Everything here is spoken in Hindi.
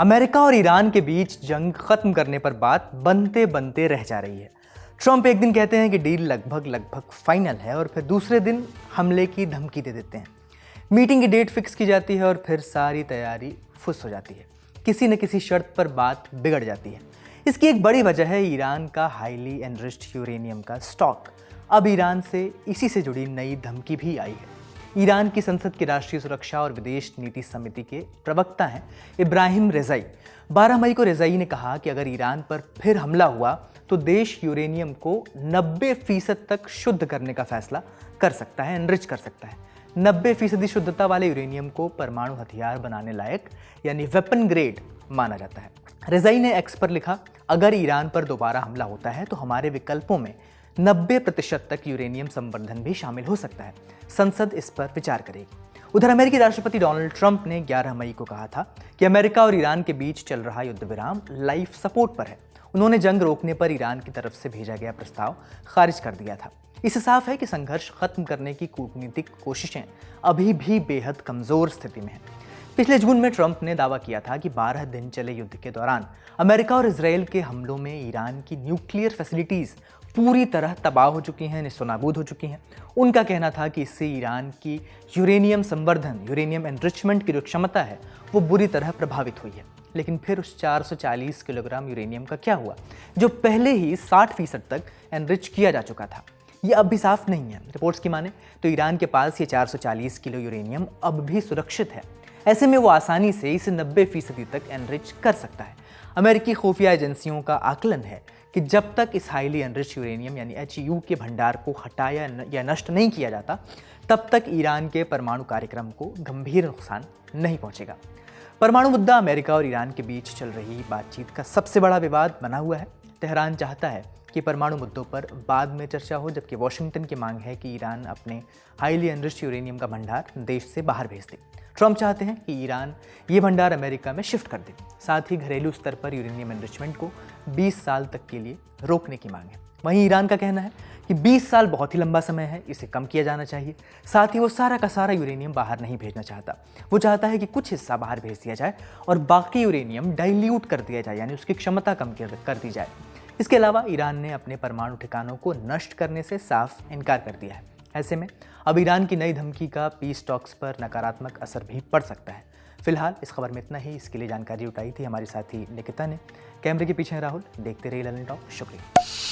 अमेरिका और ईरान के बीच जंग खत्म करने पर बात बनते बनते रह जा रही है। ट्रंप एक दिन कहते हैं कि डील लगभग फाइनल है और फिर दूसरे दिन हमले की धमकी दे देते हैं। मीटिंग की डेट फिक्स की जाती है और फिर सारी तैयारी फुस हो जाती है। किसी न किसी शर्त पर बात बिगड़ जाती है। इसकी एक बड़ी वजह है ईरान का हाईली एनरिच्ड यूरेनियम का स्टॉक। अब ईरान से इसी से जुड़ी नई धमकी भी आई है। ईरान की संसद की राष्ट्रीय सुरक्षा और विदेश नीति समिति के प्रवक्ता हैं इब्राहिम रेज़ाई। 12 मई को रेज़ाई ने कहा कि अगर ईरान पर फिर हमला हुआ तो देश यूरेनियम को 90% तक शुद्ध करने का फैसला कर सकता है, एनरिच कर सकता है। 90% शुद्धता वाले यूरेनियम को परमाणु हथियार बनाने लायक यानी वेपन ग्रेड माना जाता है। रेज़ाई ने एक्स पर लिखा, अगर ईरान पर दोबारा हमला होता है तो हमारे विकल्पों में 90% तक यूरेनियम संवर्धन भी शामिल हो सकता है। संसद इस पर विचार करेगी। उधर अमेरिकी राष्ट्रपति डोनाल्ड ट्रंप ने 11 मई को कहा था कि अमेरिका और ईरान के बीच चल रहा युद्ध विराम लाइफ सपोर्ट पर है। उन्होंने जंग रोकने पर ईरान की तरफ से भेजा गया प्रस्ताव खारिज कर दिया था। इससे साफ है कि संघर्ष खत्म करने की कूटनीतिक कोशिशें अभी भी बेहद कमजोर स्थिति में हैं। पिछले जून में ट्रंप ने दावा किया था कि 12 दिन चले युद्ध के दौरान अमेरिका और इजरायल के हमलों में ईरान की न्यूक्लियर फैसिलिटीज पूरी तरह तबाह हो चुकी हैं, नेस्तनाबूद हो चुकी हैं। उनका कहना था कि इससे ईरान की यूरेनियम संवर्धन, यूरेनियम एनरिचमेंट की जो क्षमता है वो बुरी तरह प्रभावित हुई है। लेकिन फिर उस 440 किलोग्राम यूरेनियम का क्या हुआ जो पहले ही 60% तक एनरिच किया जा चुका था? ये अब भी साफ नहीं है। रिपोर्ट्स की माने तो ईरान के पास ये 440 किलो यूरेनियम अब भी सुरक्षित है। ऐसे में वो आसानी से इसे 90% तक एनरिच कर सकता है। अमेरिकी खुफिया एजेंसियों का आकलन है कि जब तक इस हाईली एनरिच यूरेनियम यानी HU के भंडार को हटाया या नष्ट नहीं किया जाता, तब तक ईरान के परमाणु कार्यक्रम को गंभीर नुकसान नहीं पहुंचेगा। परमाणु मुद्दा अमेरिका और ईरान के बीच चल रही बातचीत का सबसे बड़ा विवाद बना हुआ है। तेहरान चाहता है कि परमाणु मुद्दों पर बाद में चर्चा हो, जबकि वॉशिंगटन की मांग है कि ईरान अपने हाईली एनरिच्ड यूरेनियम का भंडार देश से बाहर भेज दे। ट्रंप चाहते हैं कि ईरान ये भंडार अमेरिका में शिफ्ट कर दे। साथ ही घरेलू स्तर पर यूरेनियम एनरिचमेंट को 20 साल तक के लिए रोकने की मांग है। वहीं ईरान का कहना है कि 20 साल बहुत ही लंबा समय है, इसे कम किया जाना चाहिए। साथ ही वो सारा का सारा यूरेनियम बाहर नहीं भेजना चाहता। वो चाहता है कि कुछ हिस्सा बाहर भेज दिया जाए और बाकी यूरेनियम डाइल्यूट कर दिया जाए, यानी उसकी क्षमता कम कर दी जाए। इसके अलावा ईरान ने अपने परमाणु ठिकानों को नष्ट करने से साफ इनकार कर दिया है। ऐसे में अब ईरान की नई धमकी का पीस टॉक्स पर नकारात्मक असर भी पड़ सकता है। फिलहाल इस खबर में इतना ही। इसके लिए जानकारी उठाई थी हमारी साथी निकिता ने। कैमरे के पीछे राहुल। देखते रहिए ललन टॉक। शुक्रिया।